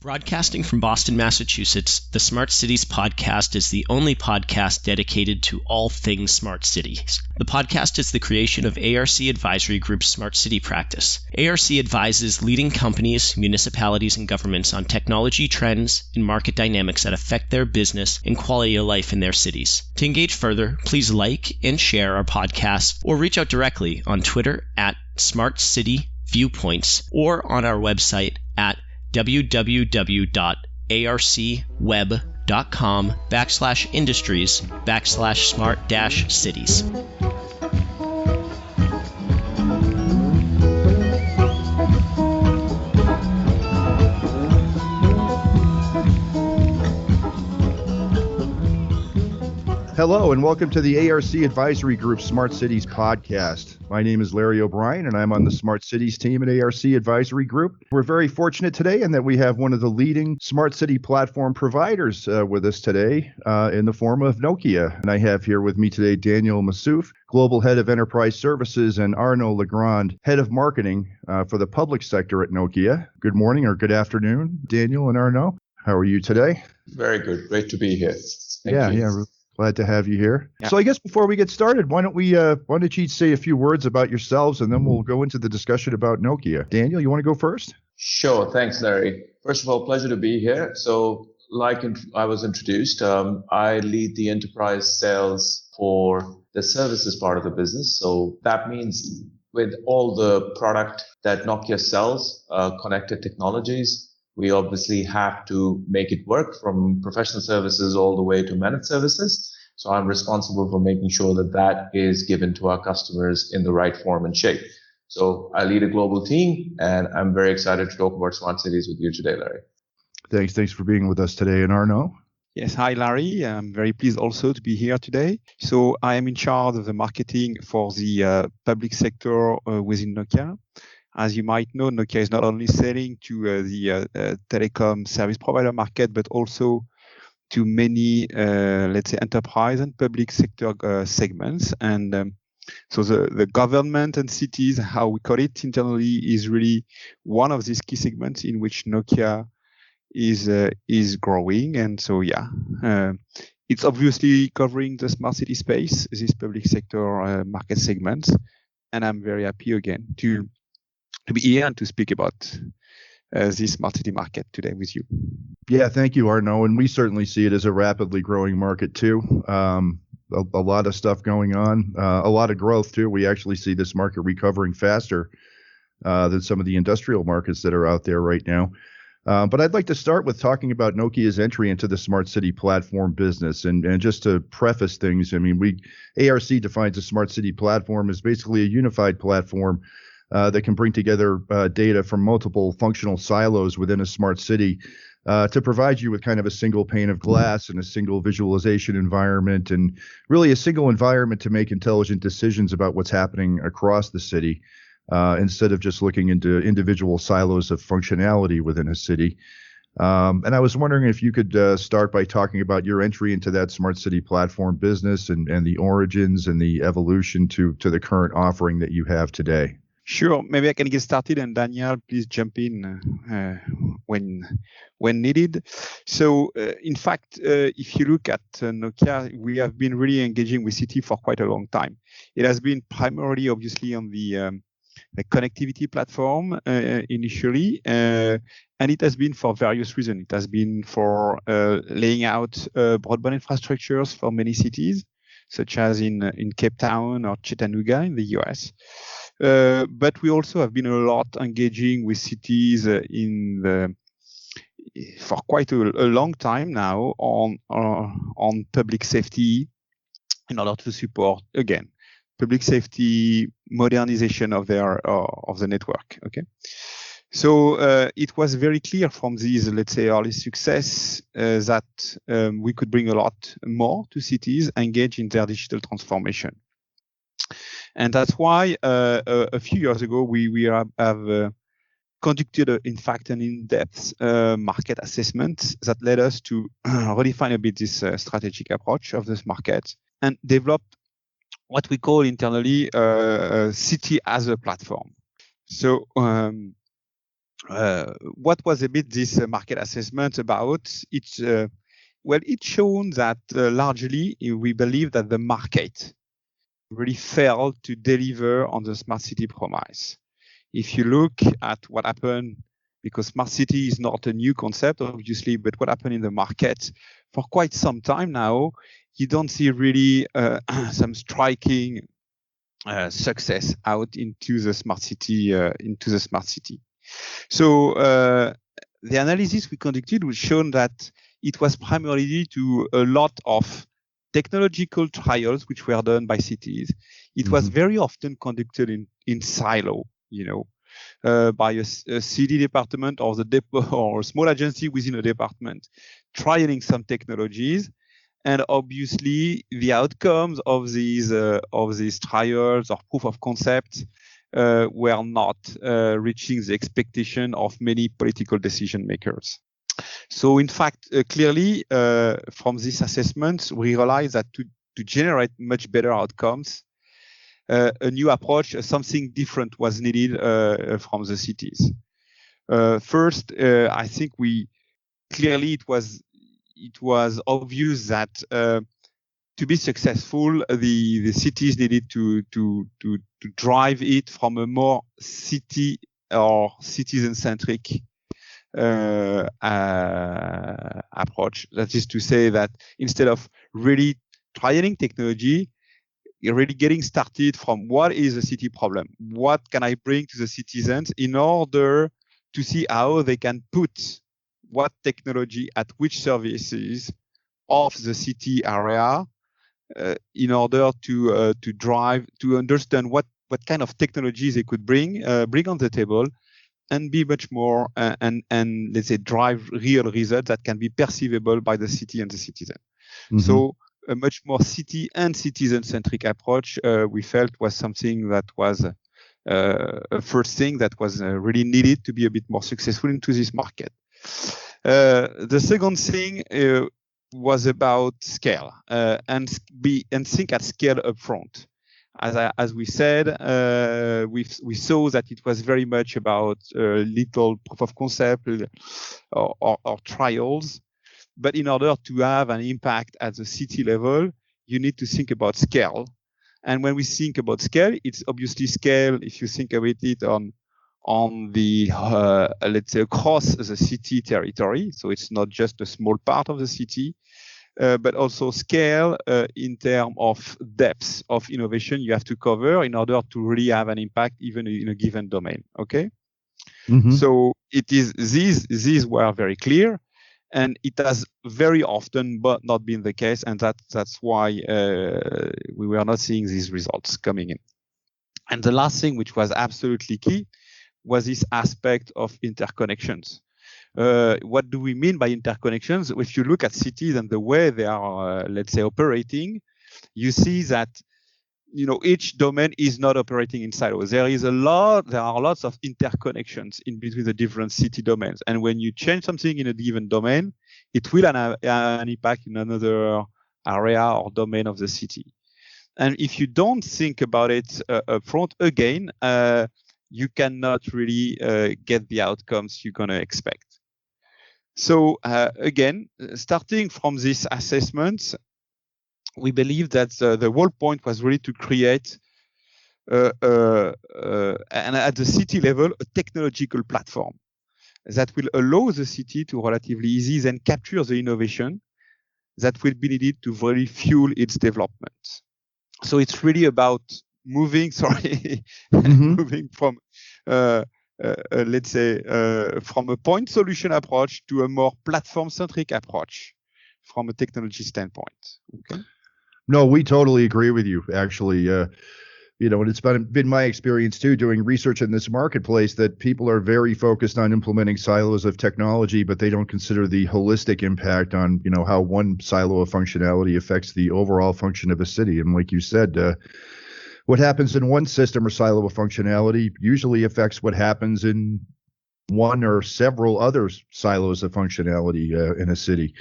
Broadcasting from Boston, Massachusetts, the Smart Cities podcast is the only podcast dedicated to all things smart cities. The podcast is the creation of ARC Advisory Group's Smart City practice. ARC advises leading companies, municipalities, and governments on technology trends and market dynamics that affect their business and quality of life in their cities. To engage further, please like and share our podcast or reach out directly on Twitter at Smart City Viewpoints or on our website at www.arcweb.com/industries/smart-cities. Hello and welcome to the ARC Advisory Group Smart Cities podcast. My name is Larry O'Brien and I'm on the Smart Cities team at ARC Advisory Group. We're very fortunate today in that we have one of the leading smart city platform providers with us today in the form of Nokia. And I have here with me today Daniel Massouf, Global Head of Enterprise Services, and Arnaud Legrand, Head of Marketing for the public sector at Nokia. Good morning or good afternoon, Daniel and Arnaud. How are you today? Very good. Great to be here. Thank you. Glad to have you here. Yeah. So I guess before we get started, why don't you each say a few words about yourselves, and then we'll go into the discussion about Nokia. Daniel, you want to go first? Sure. Thanks, Larry. First of all, pleasure to be here. So like I was introduced, I lead the enterprise sales for the services part of the business. So that means with all the product that Nokia sells, connected technologies, we obviously have to make it work from professional services all the way to managed services. So I'm responsible for making sure that that is given to our customers in the right form and shape. So I lead a global team, and I'm very excited to talk about smart cities with you today, Larry. Thanks for being with us today. And Arnaud? Yes, hi, Larry. I'm very pleased also to be here today. So I am in charge of the marketing for the public sector within Nokia. As you might know, Nokia is not only selling to the telecom service provider market, but also to many, let's say, enterprise and public sector segments. And so the government and cities, how we call it internally, is really one of these key segments in which Nokia is growing. And so, it's obviously covering the smart city space, this public sector market segments. And I'm very happy again to be here and to speak about this smart city market today with you. Yeah, thank you, Arnaud. And we certainly see it as a rapidly growing market too. A lot of stuff going on, a lot of growth too. We actually see this market recovering faster than some of the industrial markets that are out there right now. But I'd like to start with talking about Nokia's entry into the smart city platform business. And just to preface things, I mean, ARC defines a smart city platform as basically a unified platform that can bring together data from multiple functional silos within a smart city to provide you with kind of a single pane of glass and a single visualization environment and really a single environment to make intelligent decisions about what's happening across the city instead of just looking into individual silos of functionality within a city. And I was wondering if you could start by talking about your entry into that smart city platform business and the origins and the evolution to the current offering that you have today. Sure. Maybe I can get started, and Daniel, please jump in when needed. So, in fact, if you look at Nokia, we have been really engaging with city for quite a long time. It has been primarily, obviously, on the connectivity platform initially, and it has been for various reasons. It has been for laying out broadband infrastructures for many cities, such as in Cape Town or Chattanooga in the US. But we also have been a lot engaging with cities for quite a long time now on public safety in order to support, again, public safety modernization of the network. Okay. So it was very clear from these, let's say, early success that we could bring a lot more to cities engaged in their digital transformation. And that's why a few years ago we have conducted, in fact, an in-depth market assessment that led us to redefine a bit this strategic approach of this market and developed what we call internally city as a platform. So What was a bit this market assessment about? It shown that largely we believe that the market really failed to deliver on the smart city promise. If you look at what happened, because smart city is not a new concept, obviously, but what happened in the market for quite some time now, you don't see really some striking success out into the smart city. So the analysis we conducted was shown that it was primarily to a lot of technological trials which were done by cities. It was very often conducted in silo, by a city department or the depot or a small agency within a department, trialing some technologies. And obviously, the outcomes of these trials or proof of concept were not reaching the expectation of many political decision makers. So, in fact, clearly, from this assessment, we realized that to generate much better outcomes, a new approach, something different was needed from the cities. First, I think it was obvious that to be successful, the cities needed to drive it from a more city or citizen-centric approach. That is to say that instead of really trialing technology, you're really getting started from what is a city problem? What can I bring to the citizens in order to see how they can put what technology at which services of the city area in order to understand what kind of technologies they could bring on the table and be much more and let's say drive real results that can be perceivable by the city and the citizen. So a much more city and citizen-centric approach, we felt was something that was a first thing that was really needed to be a bit more successful into this market. The second thing was about scale and think at scale upfront. As we said, we saw that it was very much about little proof of concept or trials. But in order to have an impact at the city level, you need to think about scale. And when we think about scale, it's obviously scale, if you think about it on the, let's say, across the city territory. So it's not just a small part of the city, but also scale in terms of depth of innovation you have to cover in order to really have an impact even in a given domain. Okay. So these were very clear. And it has very often but not been the case, and that's why we were not seeing these results coming in. And the last thing, which was absolutely key, was this aspect of interconnections. What do we mean by interconnections? If you look at cities and the way they are, let's say, operating, you see that each domain is not operating in silos. There are lots of interconnections in between the different city domains. And when you change something in a given domain, it will have an impact in another area or domain of the city. And if you don't think about it up front, again, you cannot really get the outcomes you're going to expect. So again, starting from this assessment, we believe that the whole point was really to create, and at the city level, a technological platform that will allow the city to relatively easy then capture the innovation that will be needed to really fuel its development. So it's really about moving from, let's say, from a point solution approach to a more platform-centric approach from a technology standpoint. Okay. No, we totally agree with you, actually. And it's been my experience, too, doing research in this marketplace that people are very focused on implementing silos of technology, but they don't consider the holistic impact on, how one silo of functionality affects the overall function of a city. And like you said, what happens in one system or silo of functionality usually affects what happens in one or several other silos of functionality in a city.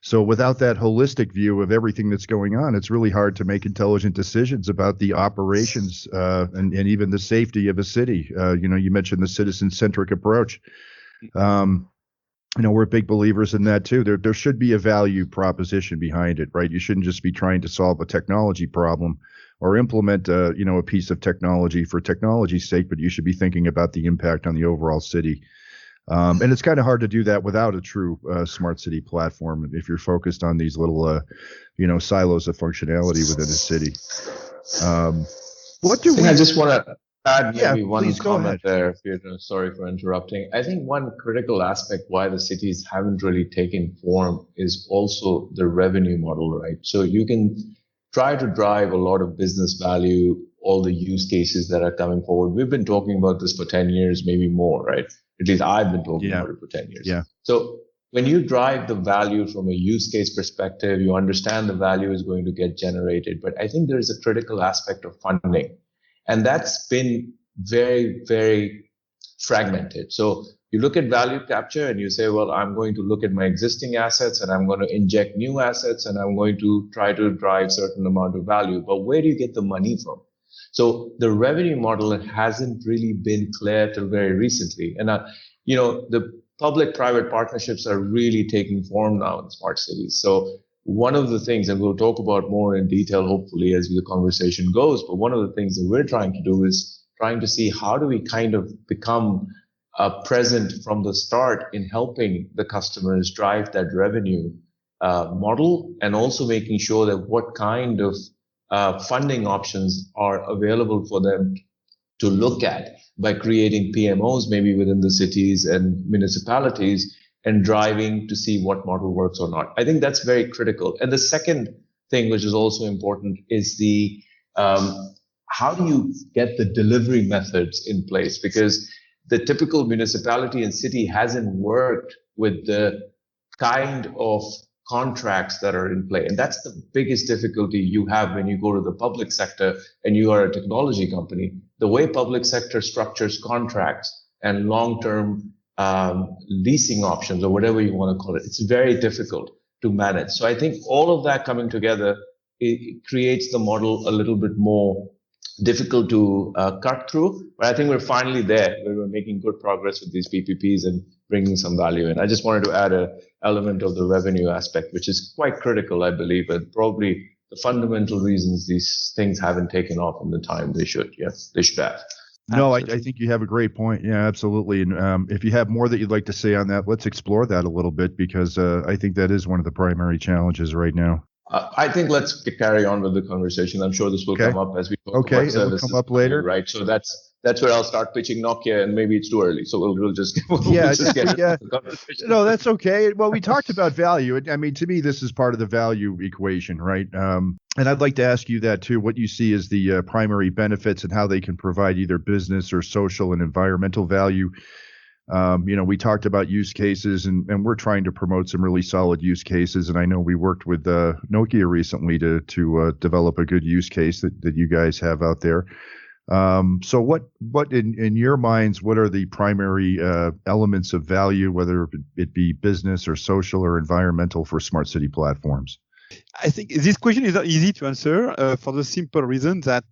So without that holistic view of everything that's going on, it's really hard to make intelligent decisions about the operations and even the safety of a city. You mentioned the citizen-centric approach. We're big believers in that too. There should be a value proposition behind it, right? You shouldn't just be trying to solve a technology problem or implement a piece of technology for technology's sake, but you should be thinking about the impact on the overall city. And it's kind of hard to do that without a true smart city platform if you're focused on these little, silos of functionality within a city. I just want to add maybe one please, comment there. Sorry for interrupting. I think one critical aspect why the cities haven't really taken form is also the revenue model, right? So you can try to drive a lot of business value, all the use cases that are coming forward. We've been talking about this for 10 years, maybe more, right? At least I've been talking about it for 10 years. Yeah. So when you drive the value from a use case perspective, you understand the value is going to get generated. But I think there is a critical aspect of funding. And that's been very, very fragmented. So you look at value capture and you say, well, I'm going to look at my existing assets and I'm going to inject new assets and I'm going to try to drive certain amount of value. But where do you get the money from? So the revenue model hasn't really been clear till very recently. And, the public-private partnerships are really taking form now in smart cities. So one of the things, and we'll talk about more in detail, hopefully, as the conversation goes, but one of the things that we're trying to do is trying to see how do we kind of become present from the start in helping the customers drive that revenue model, and also making sure that what kind of funding options are available for them to look at by creating PMOs maybe within the cities and municipalities and driving to see what model works or not. I think that's very critical. And the second thing, which is also important, is the how do you get the delivery methods in place? Because the typical municipality and city hasn't worked with the kind of contracts that are in play. And that's the biggest difficulty you have when you go to the public sector and you are a technology company. The way public sector structures contracts and long-term leasing options or whatever you want to call it, it's very difficult to manage. So I think all of that coming together, it creates the model a little bit more difficult to cut through. But I think we're finally there where we're making good progress with these PPPs and bringing some value in. I just wanted to add an element of the revenue aspect, which is quite critical, I believe, and probably the fundamental reasons these things haven't taken off in the time they should. Yes, they should have. No, I think you have a great point. Yeah, absolutely. And if you have more that you'd like to say on that, let's explore that a little bit, because I think that is one of the primary challenges right now. I think let's carry on with the conversation. I'm sure this will come up as we talk about services. Okay, it will come up later. Right. So that's where I'll start pitching Nokia, and maybe it's too early. So we'll just get the conversation. No, that's okay. Well, we talked about value. I mean, to me, this is part of the value equation, right? And I'd like to ask you that too, what you see as the primary benefits and how they can provide either business or social and environmental value. We talked about use cases, and we're trying to promote some really solid use cases. And I know we worked with Nokia recently to develop a good use case that you guys have out there. So what in your minds, what are the primary elements of value, whether it be business or social or environmental, for smart city platforms? I think this question is not easy to answer for the simple reason that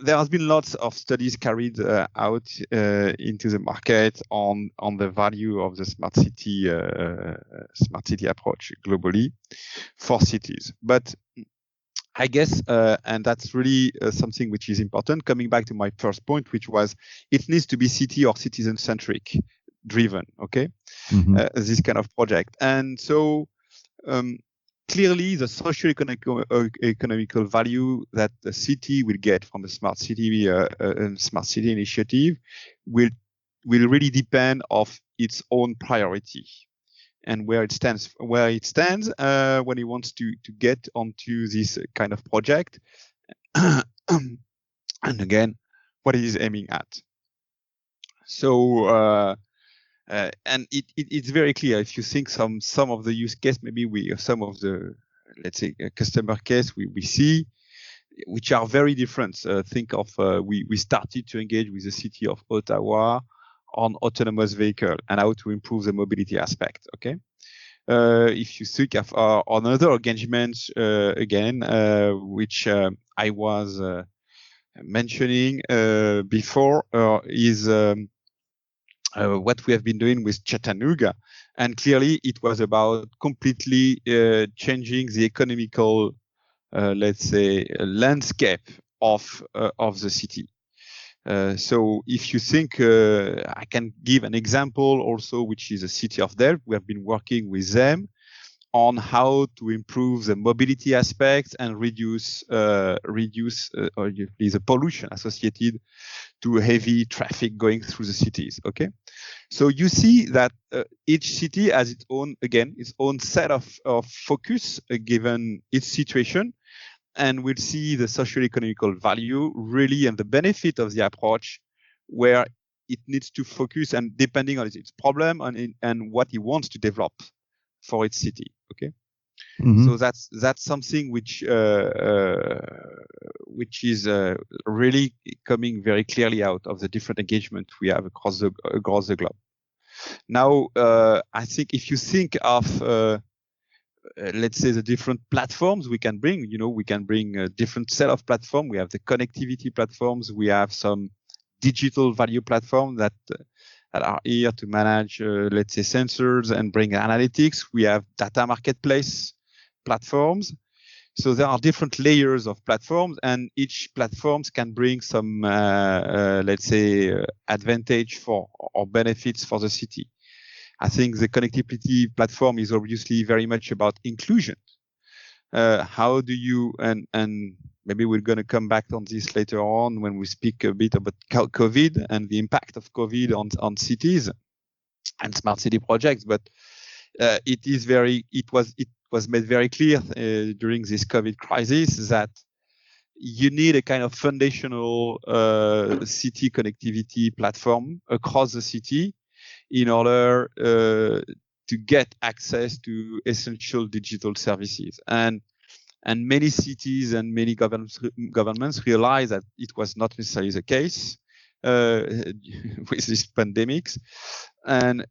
there has been lots of studies carried out into the market on the value of the smart city approach globally for cities. But I guess, and that's really something which is important, coming back to my first point, which was it needs to be city or citizen-centric driven, okay? Mm-hmm. This kind of project. And so clearly the socio-economical value that the city will get from the smart city initiative will really depend of its own priority and where it stands when it wants to get onto this kind of project, and again what it is aiming at. So and it's very clear if you think some of the use case, maybe some of the, let's say, customer case we see, which are very different. Think of we started to engage with the city of Ottawa on autonomous vehicle and how to improve the mobility aspect. Okay. If you think of another engagement which I was mentioning before, is what we have been doing with Chattanooga, and clearly it was about completely changing the economical, let's say, landscape of the city. So if you think, I can give an example also, which is the city of Delft. We have been working with them on how to improve the mobility aspects and reduce the pollution associated to heavy traffic going through the cities. Okay, so you see that each city has its own set of focus given its situation, and we'll see the socio-economical value really and the benefit of the approach where it needs to focus and depending on its problem and what it wants to develop for its city. Okay. Mm-hmm. So that's something which is really coming very clearly out of the different engagement we have across the globe. Now, I think if you think of let's say the different platforms we can bring, we can bring a different set of platform. We have the connectivity platforms. We have some digital value platform that are here to manage, let's say, sensors and bring analytics. We have data marketplace platforms. So there are different layers of platforms, and each platforms can bring some, let's say, advantage for or benefits for the city. I think the connectivity platform is obviously very much about inclusion. How do you, and maybe we're going to come back on this later on when we speak a bit about COVID and the impact of COVID on cities and smart city projects. But it was made very clear during this COVID crisis that you need a kind of foundational city connectivity platform across the city in order to get access to essential digital services. And many cities and many governments realized that it was not necessarily the case with these pandemics. And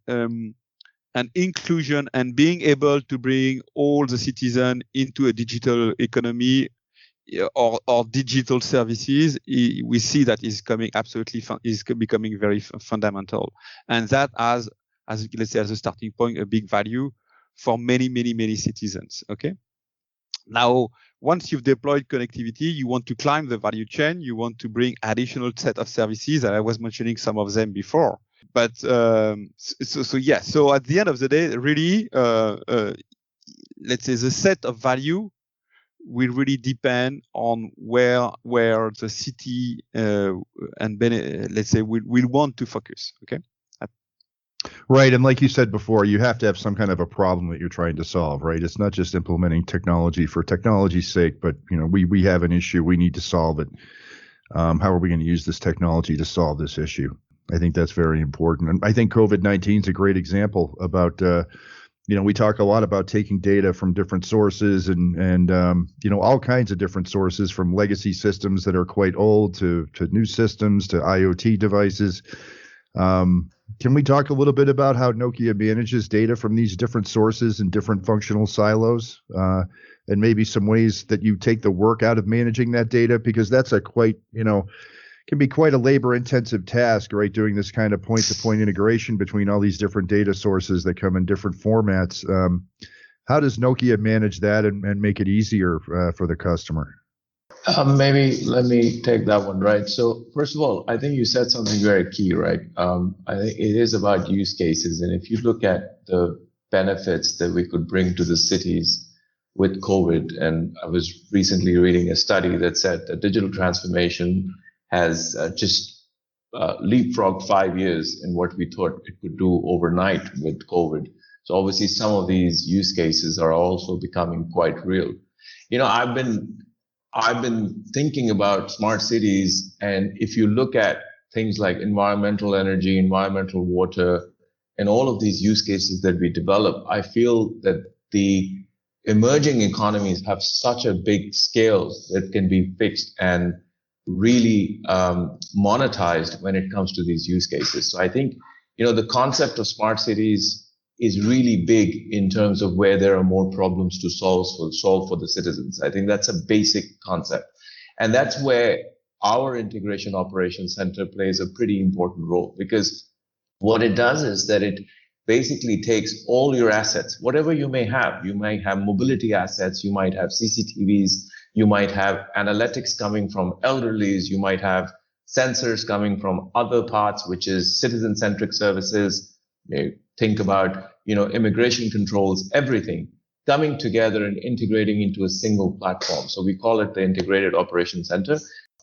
inclusion and being able to bring all the citizens into a digital economy or digital services, we see that is becoming very fundamental, and that as let's say as a starting point, a big value for many citizens. Okay. Now, once you've deployed connectivity, you want to climb the value chain. You want to bring additional set of services, and I was mentioning some of them before. But so at the end of the day, really, let's say the set of value will really depend on where the city let's say will want to focus. Okay. Right. And like you said before, you have to have some kind of a problem that you're trying to solve, right? It's not just implementing technology for technology's sake, but we have an issue, we need to solve it. How are we going to use this technology to solve this issue? I think that's very important. And I think COVID-19 is a great example about, we talk a lot about taking data from different sources and all kinds of different sources, from legacy systems that are quite old to new systems to IoT devices. Can we talk a little bit about how Nokia manages data from these different sources and different functional silos, and maybe some ways that you take the work out of managing that data? Because that's can be quite a labor-intensive task, right? Doing this kind of point-to-point integration between all these different data sources that come in different formats. How does Nokia manage that and make it easier for the customer? Maybe let me take that one, right? So first of all, I think you said something very key, right? I think it is about use cases. And if you look at the benefits that we could bring to the cities with COVID, and I was recently reading a study that said that digital transformation has just leapfrogged 5 years in what we thought it could do overnight with COVID. So obviously some of these use cases are also becoming quite real. I've been thinking about smart cities, and if you look at things like environmental energy, environmental water, and all of these use cases that we develop, I feel that the emerging economies have such a big scale that can be fixed and really monetized when it comes to these use cases. So I think, the concept of smart cities is really big in terms of where there are more problems to solve for the citizens. I think that's a basic concept. And that's where our integration operations center plays a pretty important role, because what it does is that it basically takes all your assets, whatever you may have. You might have mobility assets, you might have CCTVs, you might have analytics coming from elderlies, you might have sensors coming from other parts, which is citizen-centric services. Think about, immigration controls, everything coming together and integrating into a single platform. So we call it the Integrated Operations Center.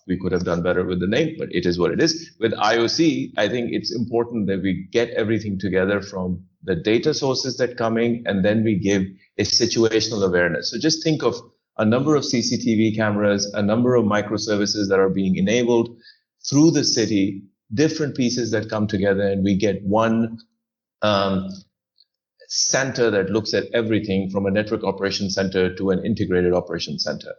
We could have done better with the name, but it is what it is. With IOC, I think it's important that we get everything together from the data sources that come in, and then we give a situational awareness. So just think of a number of CCTV cameras, a number of microservices that are being enabled through the city, different pieces that come together, and we get one center that looks at everything from a network operations center to an integrated operations center.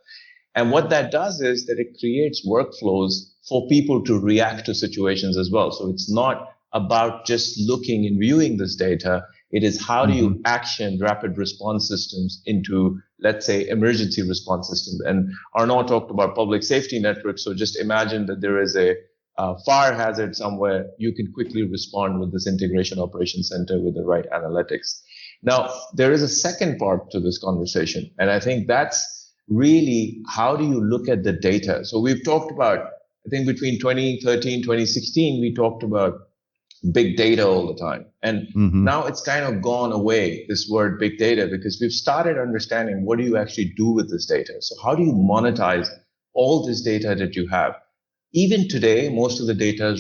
And what that does is that it creates workflows for people to react to situations as well. So it's not about just looking and viewing this data. It is how do you action rapid response systems into, let's say, emergency response systems. And Arnaud talked about public safety networks. So just imagine that there is a fire hazard somewhere. You can quickly respond with this integration operations center with the right analytics. Now, there is a second part to this conversation, and I think that's really how do you look at the data. So we've talked about, I think between 2013, 2016, we talked about big data all the time. And now it's kind of gone away, this word big data, because we've started understanding what do you actually do with this data. So how do you monetize all this data that you have? Even today, most of the data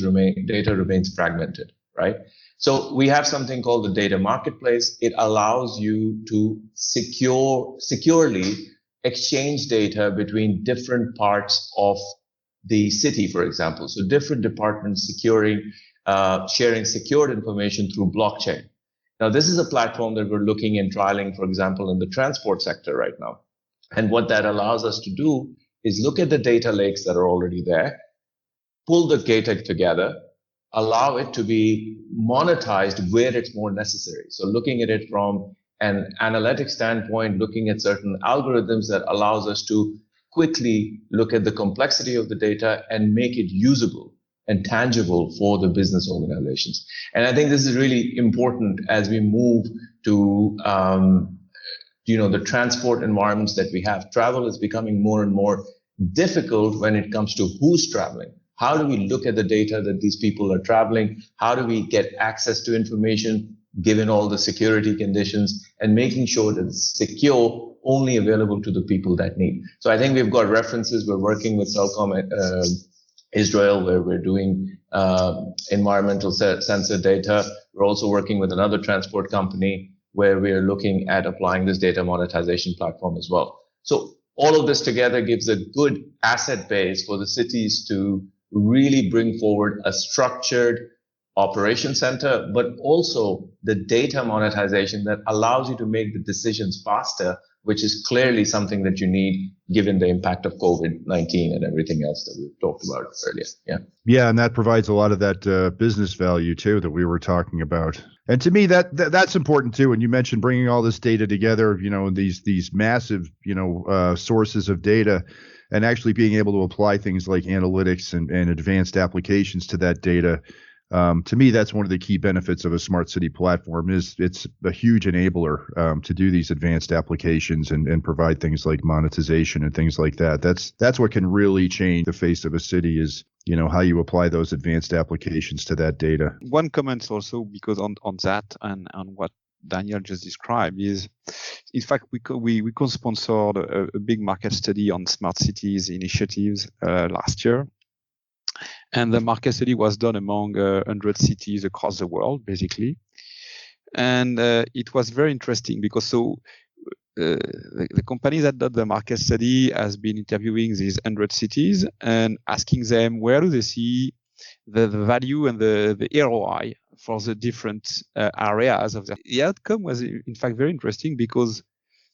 remains fragmented, right? So we have something called the data marketplace. It allows you to securely exchange data between different parts of the city, for example. So different departments sharing secured information through blockchain. Now, this is a platform that we're looking and trialing, for example, in the transport sector right now. And what that allows us to do is look at the data lakes that are already there, pull the data together, allow it to be monetized where it's more necessary. So looking at it from an analytic standpoint, looking at certain algorithms that allows us to quickly look at the complexity of the data and make it usable and tangible for the business organizations. And I think this is really important as we move to, the transport environments that we have. Travel is becoming more and more difficult when it comes to who's traveling. How do we look at the data that these people are traveling? How do we get access to information given all the security conditions, and making sure that it's secure, only available to the people that need. So I think we've got references. We're working with Cellcom Israel, where we're doing environmental sensor data. We're also working with another transport company where we're looking at applying this data monetization platform as well. So all of this together gives a good asset base for the cities to really bring forward a structured operation center, but also the data monetization that allows you to make the decisions faster, which is clearly something that you need given the impact of COVID-19 and everything else that we've talked about earlier. Yeah, and that provides a lot of that business value too that we were talking about. And to me, that's important too. And you mentioned bringing all this data together, these massive, sources of data, and actually being able to apply things like analytics and advanced applications to that data. To me, that's one of the key benefits of a smart city platform is it's a huge enabler to do these advanced applications and provide things like monetization and things like that. That's what can really change the face of a city is, how you apply those advanced applications to that data. One comment also, because on that and on what Daniel just described is, in fact, we co-sponsored a big market study on smart cities initiatives last year. And the market study was done among 100 cities across the world, basically. And it was very interesting because the company that did the market study has been interviewing these 100 cities and asking them where do they see the value and the ROI for the different areas of the outcome was in fact very interesting because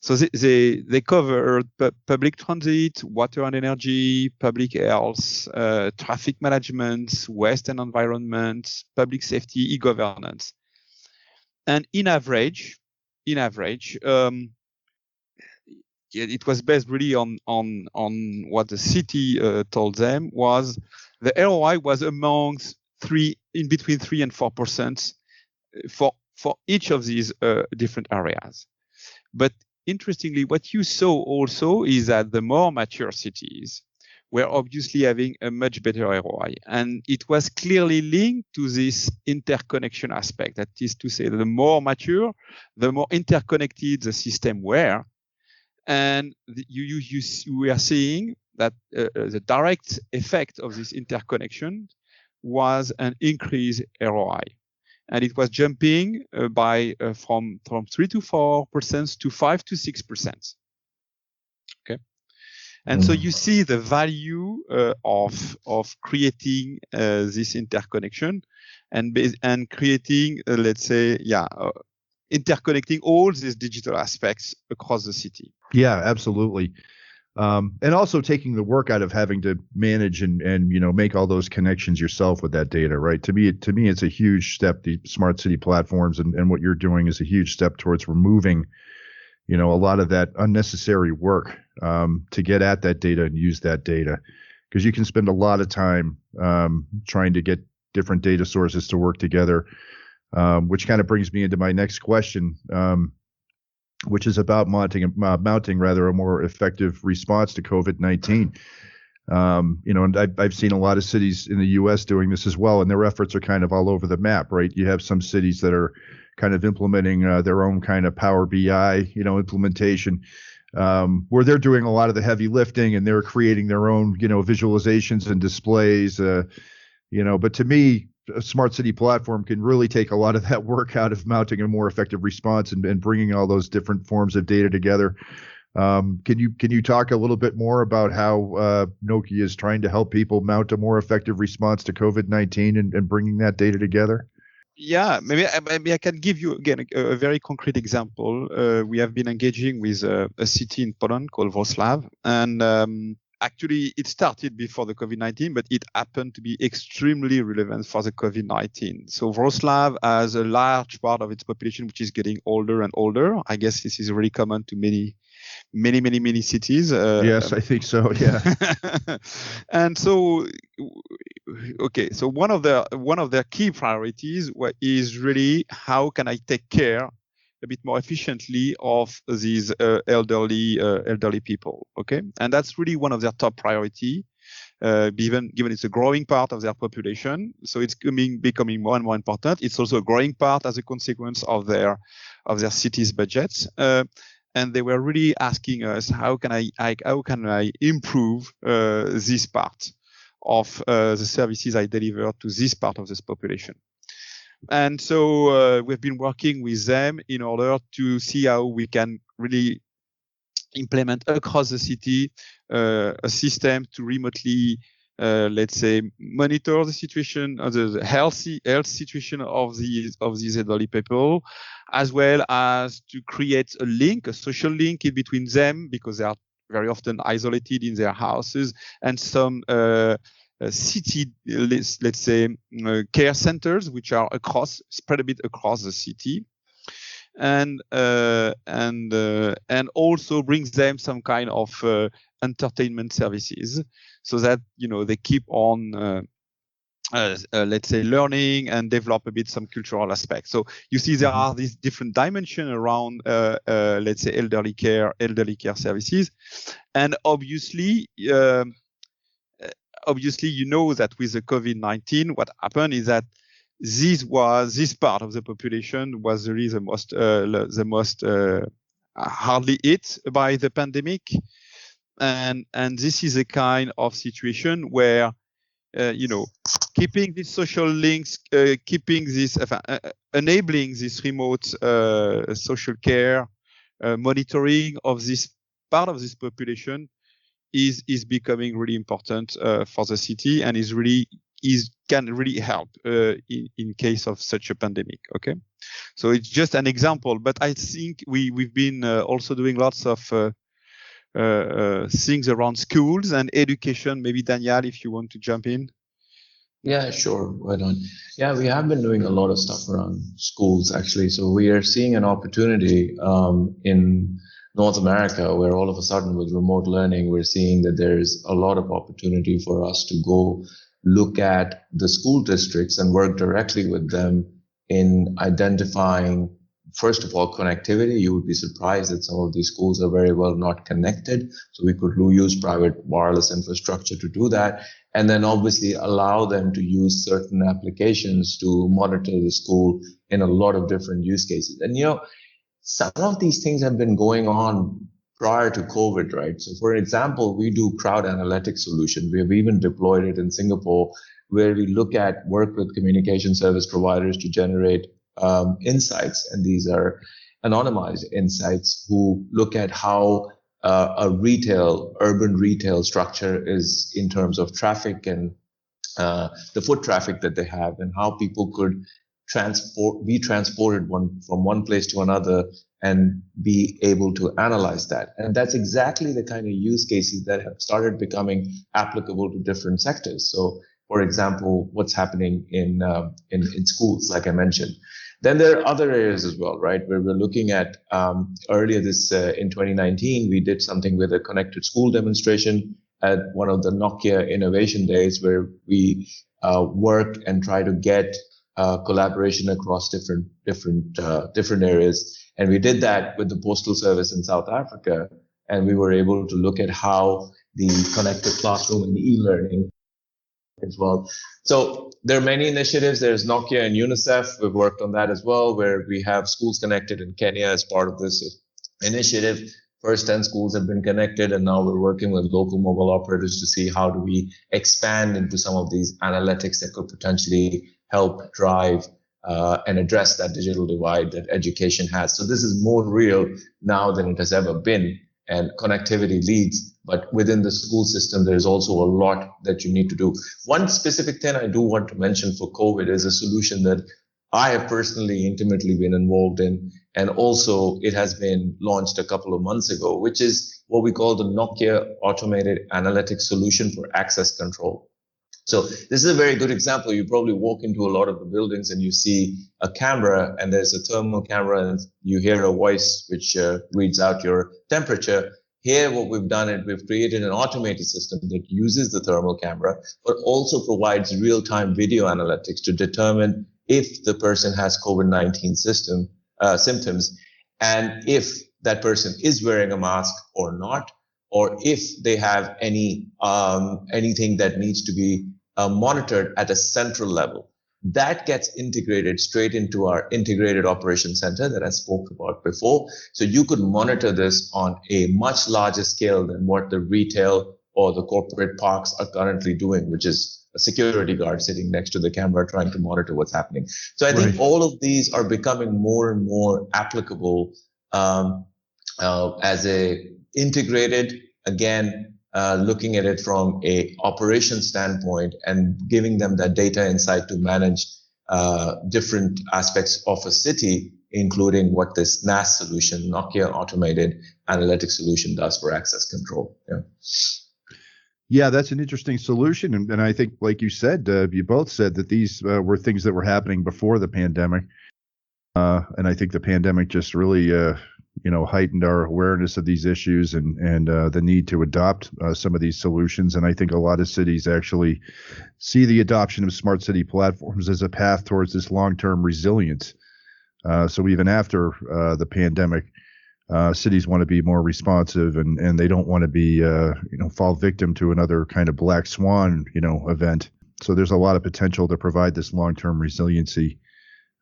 So they cover public transit, water and energy, public health, traffic management, waste and environment, public safety, e-governance. And in average, it was based really on what the city told them was the ROI was amongst between 3 and 4% for each of these different areas. But interestingly, what you saw also is that the more mature cities were obviously having a much better ROI. And it was clearly linked to this interconnection aspect. That is to say, that the more mature, the more interconnected the system were. And we are seeing that the direct effect of this interconnection was an increased ROI. And it was jumping from 3 to 4% to 5 to 6%. Okay. And so you see the value of creating this interconnection and creating, let's say, interconnecting all these digital aspects across the city. Yeah, absolutely. And also taking the work out of having to manage and make all those connections yourself with that data, right? To me, it's a huge step. The smart city platforms and what you're doing is a huge step towards removing, a lot of that unnecessary work to get at that data and use that data, because you can spend a lot of time trying to get different data sources to work together, which kind of brings me into my next question. Which is about mounting a more effective response to COVID-19. And I've seen a lot of cities in the U.S. doing this as well, and their efforts are kind of all over the map, right? You have some cities that are kind of implementing their own kind of Power BI, implementation, where they're doing a lot of the heavy lifting and they're creating their own, visualizations and displays, but to me, a smart city platform can really take a lot of that work out of mounting a more effective response and bringing all those different forms of data together. Can you talk a little bit more about how Nokia is trying to help people mount a more effective response to COVID-19 and bringing that data together? Yeah, maybe I can give you again a very concrete example. We have been engaging with a city in Poland called Wrocław, and actually, it started before the COVID-19, but it happened to be extremely relevant for the COVID-19. So Wrocław has a large part of its population which is getting older and older. I guess this is really common to many cities. Yes, I think so. Yeah. And so, okay, so one of their key priorities is really how can I take care a bit more efficiently of these elderly people. Okay, and that's really one of their top priority, given it's a growing part of their population. So it's becoming more and more important. It's also a growing part as a consequence of their city's budgets. And they were really asking us, how can I improve this part of the services I deliver to this part of this population? And so we've been working with them in order to see how we can really implement across the city a system to remotely, let's say, monitor the situation, the health situation of these elderly people, as well as to create a social link in between them, because they are very often isolated in their houses, and some city, let's say, care centers which are spread a bit across the city, and also brings them some kind of entertainment services, so that they keep on let's say learning and develop a bit some cultural aspects. So you see there are these different dimensions around let's say elderly care services, and obviously that with the COVID-19, what happened is that this part of the population was really the most hardly hit by the pandemic, and this is a kind of situation where keeping these social links, enabling this remote social care, monitoring of this part of this population is becoming really important for the city, and is really can really help in case of such a pandemic. Okay, so it's just an example, but I think we've been also doing lots of things around schools and education. Maybe Daniel, if you want to jump in. Yeah, sure. Why not? Yeah, we have been doing a lot of stuff around schools, actually. So we are seeing an opportunity in North America where all of a sudden with remote learning, we're seeing that there's a lot of opportunity for us to go look at the school districts and work directly with them in identifying, first of all, connectivity. You would be surprised that some of these schools are very well not connected. So we could use private wireless infrastructure to do that. And then obviously allow them to use certain applications to monitor the school in a lot of different use cases. And, some of these things have been going on prior to COVID, right? So for example, we do crowd analytics solution. We have even deployed it in Singapore, where we work with communication service providers to generate insights. And these are anonymized insights who look at how urban retail structure is in terms of traffic and the foot traffic that they have, and how people could be transported from one place to another and be able to analyze that. And that's exactly the kind of use cases that have started becoming applicable to different sectors. So, for example, what's happening in schools, like I mentioned. Then there are other areas as well, right, where we're looking at earlier in 2019, we did something with a connected school demonstration at one of the Nokia Innovation Days, where we work and try to get collaboration across different areas. And we did that with the Postal Service in South Africa, and we were able to look at how the connected classroom and e-learning as well. So there are many initiatives. There's Nokia and UNICEF. We've worked on that as well, where we have schools connected in Kenya as part of this initiative. First 10 schools have been connected, and now we're working with local mobile operators to see how do we expand into some of these analytics that could potentially help drive and address that digital divide that education has. So this is more real now than it has ever been, and connectivity leads. But within the school system, there's also a lot that you need to do. One specific thing I do want to mention for COVID is a solution that I have personally intimately been involved in, and also it has been launched a couple of months ago, which is what we call the Nokia Automated Analytics Solution for Access Control. So this is a very good example. You probably walk into a lot of the buildings and you see a camera, and there's a thermal camera, and you hear a voice which reads out your temperature. Here, what we've done is we've created an automated system that uses the thermal camera, but also provides real-time video analytics to determine if the person has COVID-19 symptoms, and if that person is wearing a mask or not, or if they have anything that needs to be monitored at a central level. That gets integrated straight into our integrated operations center that I spoke about before. So you could monitor this on a much larger scale than what the retail or the corporate parks are currently doing, which is a security guard sitting next to the camera trying to monitor what's happening. So I think all of these are becoming more and more applicable as a integrated, again, looking at it from a operations standpoint and giving them that data insight to manage different aspects of a city, including what this NAS solution, Nokia Automated Analytics Solution, does for access control. Yeah, that's an interesting solution. And I think, like you said, you both said that these were things that were happening before the pandemic. And I think the pandemic just really heightened our awareness of these issues and the need to adopt some of these solutions. And I think a lot of cities actually see the adoption of smart city platforms as a path towards this long-term resilience. So even after the pandemic, cities want to be more responsive, and they don't want to be, fall victim to another kind of black swan, event. So there's a lot of potential to provide this long-term resiliency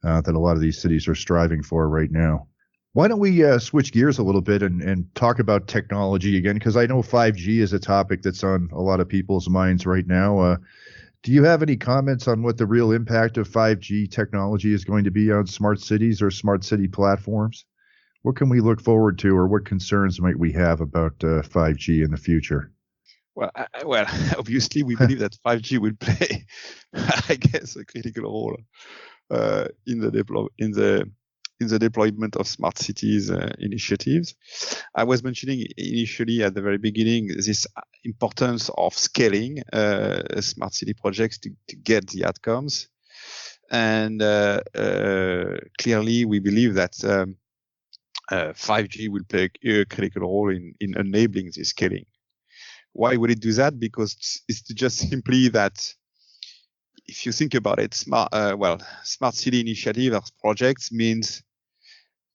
that a lot of these cities are striving for right now. Why don't we switch gears a little bit and talk about technology again? Because I know 5G is a topic that's on a lot of people's minds right now. Do you have any comments on what the real impact of 5G technology is going to be on smart cities or smart city platforms? What can we look forward to, or what concerns might we have about 5G in the future? Well, obviously, we believe that 5G will play I guess, a critical role in the deployment of smart cities initiatives. I was mentioning initially at the very beginning this importance of scaling smart city projects to get the outcomes. And clearly, we believe that 5G will play a critical role in enabling this scaling. Why would it do that? Because it's just simply that if you think about it, smart city initiative or projects means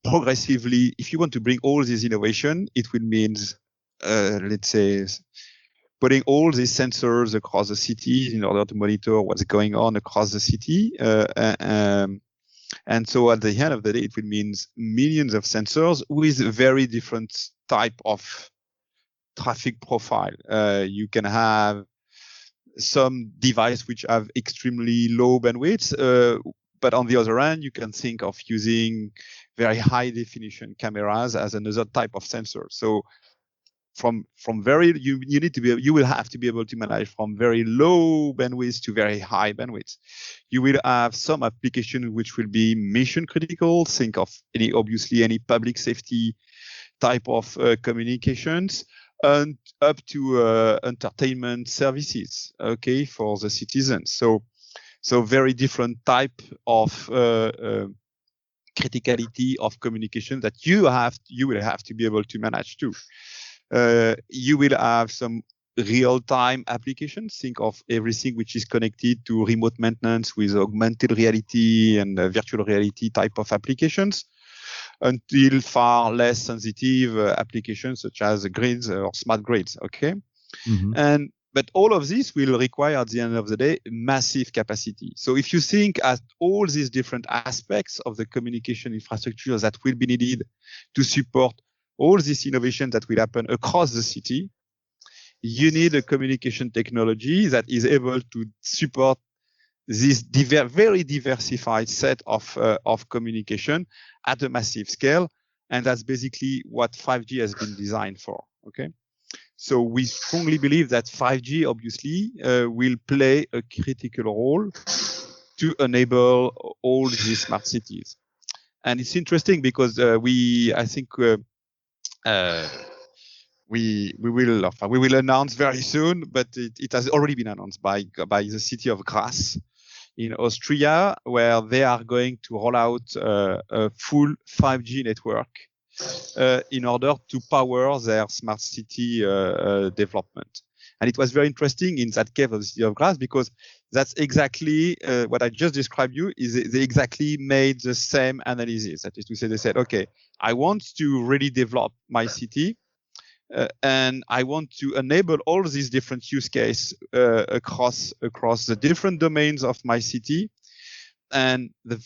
progressively, if you want to bring all this innovation, it will mean, let's say, putting all these sensors across the city in order to monitor what's going on across the city. And so at the end of the day, it will mean millions of sensors with very different type of traffic profile. You can have some device which have extremely low bandwidth, but on the other hand, you can think of using very high definition cameras as another type of sensor. So from very, you will have to be able to manage from very low bandwidth to very high bandwidth. You will have some application which will be mission critical. Think of obviously any public safety type of communications, and up to entertainment services, okay, for the citizens. So very different type of criticality of communication that you will have to be able to manage too. You will have some real-time applications. Think of everything which is connected to remote maintenance with augmented reality and virtual reality type of applications, until far less sensitive applications such as grids or smart grids. Okay. Mm-hmm. But all of this will require at the end of the day massive capacity. So if you think at all these different aspects of the communication infrastructure that will be needed to support all this innovation that will happen across the city, you need a communication technology that is able to support this very diversified set of communication at a massive scale. And that's basically what 5G has been designed for. Okay. So we strongly believe that 5G obviously will play a critical role to enable all these smart cities. And it's interesting because we will announce very soon, but it has already been announced by the city of Graz in Austria, where they are going to roll out a full 5G network in order to power their smart city development. And it was very interesting in that case of the city of Graz, because that's exactly what I just described you. Is they exactly made the same analysis. That is to say, they said, okay, I want to really develop my city, and I want to enable all these different use cases across the different domains of my city. And the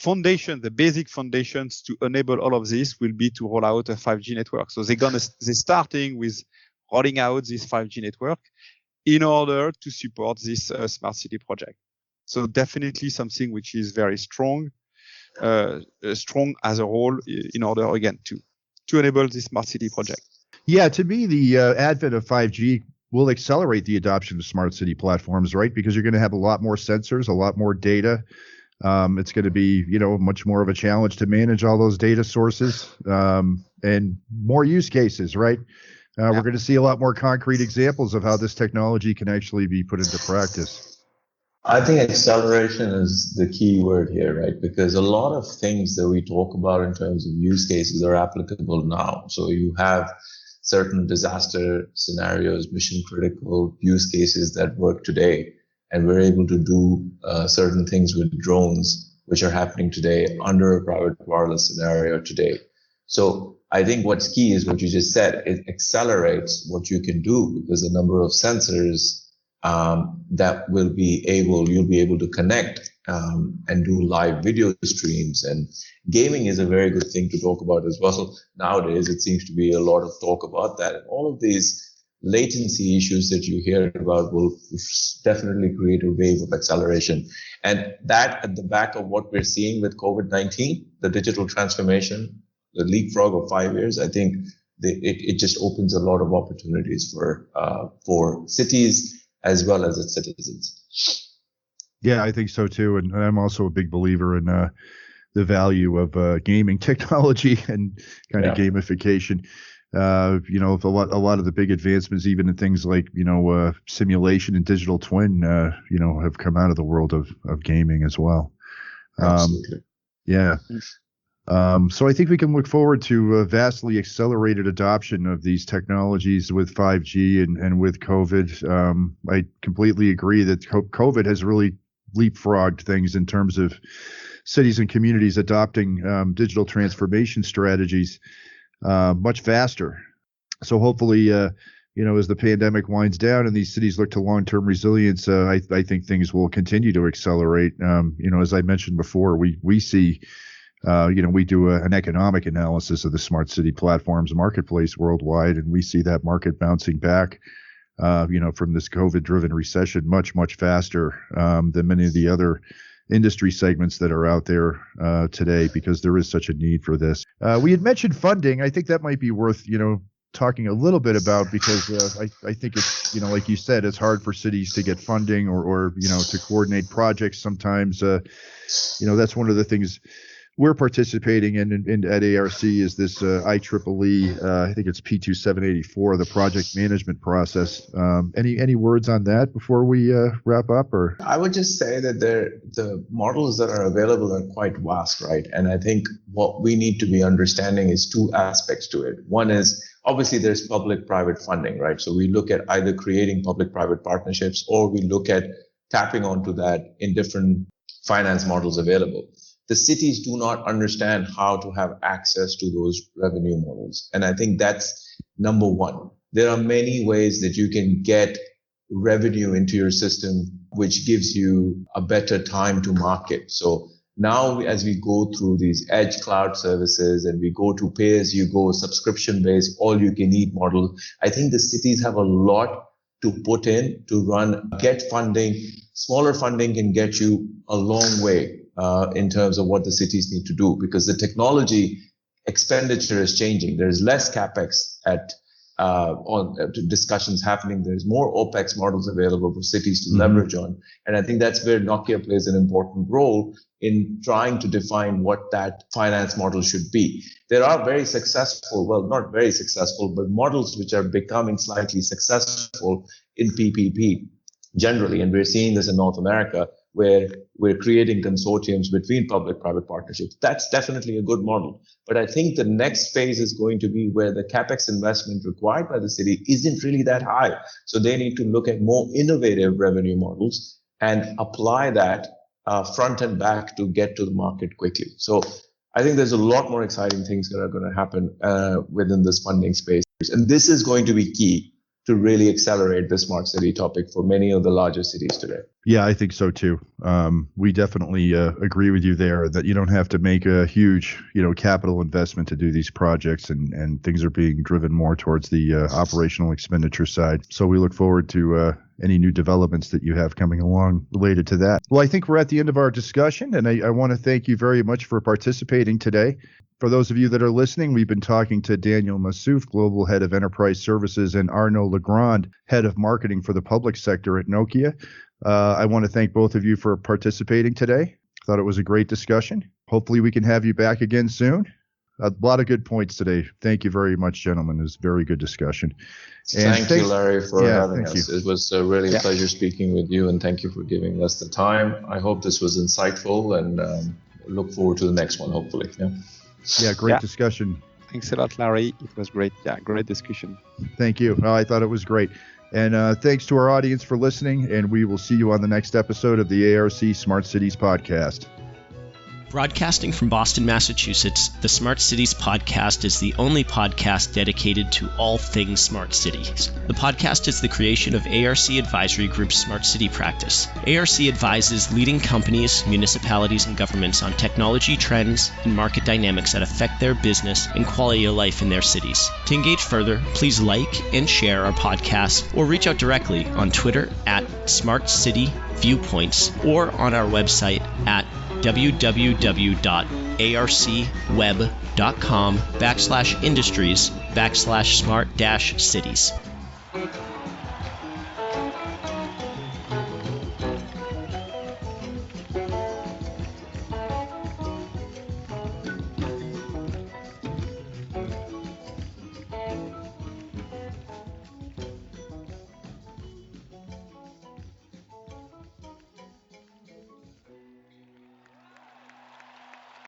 basic foundations to enable all of this will be to roll out a 5G network. So they're starting with rolling out this 5G network in order to support this smart city project. So definitely something which is very strong as a whole in order again to enable this smart city project. Yeah, to me, the advent of 5G will accelerate the adoption of smart city platforms, right? Because you're going to have a lot more sensors, a lot more data. It's going to be, much more of a challenge to manage all those data sources and more use cases, right? We're going to see a lot more concrete examples of how this technology can actually be put into practice. I think acceleration is the key word here, right? Because a lot of things that we talk about in terms of use cases are applicable now. So you have certain disaster scenarios, mission critical use cases that work today. And we're able to do certain things with drones, which are happening today under a private wireless scenario today. So I think what's key is what you just said. It accelerates what you can do, because the number of sensors that you'll be able to connect and do live video streams. And gaming is a very good thing to talk about as well. Nowadays, it seems to be a lot of talk about that. And all of these latency issues that you hear about will definitely create a wave of acceleration. And that at the back of what we're seeing with COVID-19, the digital transformation, the leapfrog of 5 years, I think it just opens a lot of opportunities for cities as well as its citizens. Yeah, I think so too. And I'm also a big believer in the value of gaming technology and kind of gamification. If a lot of the big advancements, even in things like, simulation and digital twin, have come out of the world of gaming as well. Absolutely. Yeah. So I think we can look forward to vastly accelerated adoption of these technologies with 5G and with COVID. I completely agree that COVID has really leapfrogged things in terms of cities and communities adopting digital transformation strategies much faster. So hopefully, as the pandemic winds down and these cities look to long-term resilience, I think things will continue to accelerate. As I mentioned before, we see, we do an economic analysis of the smart city platforms marketplace worldwide, and we see that market bouncing back, from this COVID-driven recession much, much faster than many of the other industry segments that are out there today, because there is such a need for this. We had mentioned funding. I think that might be worth, talking a little bit about, because I think it's, like you said, it's hard for cities to get funding or to coordinate projects sometimes. That's one of the things we're participating in at ARC is this IEEE, I think it's P2784, the project management process. Any words on that before we wrap up? Or I would just say that the models that are available are quite vast, right? And I think what we need to be understanding is two aspects to it. One is, obviously, there's public-private funding, right? So we look at either creating public-private partnerships, or we look at tapping onto that in different finance models available. The cities do not understand how to have access to those revenue models. And I think that's number one. There are many ways that you can get revenue into your system, which gives you a better time to market. So now, as we go through these edge cloud services and we go to pay-as-you-go, subscription-based, all-you-can-eat model, I think the cities have a lot to put in to get funding. Smaller funding can get you a long way in terms of what the cities need to do, because the technology expenditure is changing. There's less capex on discussions happening. There's more OPEX models available for cities to leverage on. And I think that's where Nokia plays an important role in trying to define what that finance model should be. There are very successful, well, not very successful, but models which are becoming slightly successful in PPP generally. And we're seeing this in North America, where we're creating consortiums between public-private partnerships. That's definitely a good model. But I think the next phase is going to be where the capex investment required by the city isn't really that high. So they need to look at more innovative revenue models and apply that front and back to get to the market quickly. So I think there's a lot more exciting things that are going to happen within this funding space. And this is going to be key to really accelerate the smart city topic for many of the larger cities today. Yeah, I think so too. We definitely agree with you there that you don't have to make a huge, capital investment to do these projects, and things are being driven more towards the operational expenditure side. So we look forward to any new developments that you have coming along related to that. Well, I think we're at the end of our discussion, and I want to thank you very much for participating today. For those of you that are listening, we've been talking to Daniel Massouf, Global Head of Enterprise Services, and Arnaud Legrand, Head of Marketing for the Public Sector at Nokia. I want to thank both of you for participating today. Thought it was a great discussion. Hopefully we can have you back again soon. A lot of good points today. Thank you very much, gentlemen. It was a very good discussion. Thank you, Larry, for having us. It was really a pleasure speaking with you, and thank you for giving us the time. I hope this was insightful, and look forward to the next one, hopefully. Yeah, great discussion. Thanks a lot, Larry. It was great. Yeah, great discussion. Thank you. I thought it was great. And thanks to our audience for listening, and we will see you on the next episode of the ARC Smart Cities Podcast. Broadcasting from Boston, Massachusetts, the Smart Cities Podcast is the only podcast dedicated to all things smart cities. The podcast is the creation of ARC Advisory Group's Smart City practice. ARC advises leading companies, municipalities, and governments on technology trends and market dynamics that affect their business and quality of life in their cities. To engage further, please like and share our podcast, or reach out directly on Twitter at Smart City Viewpoints, or on our website at www.arcweb.com/industries/smart-cities.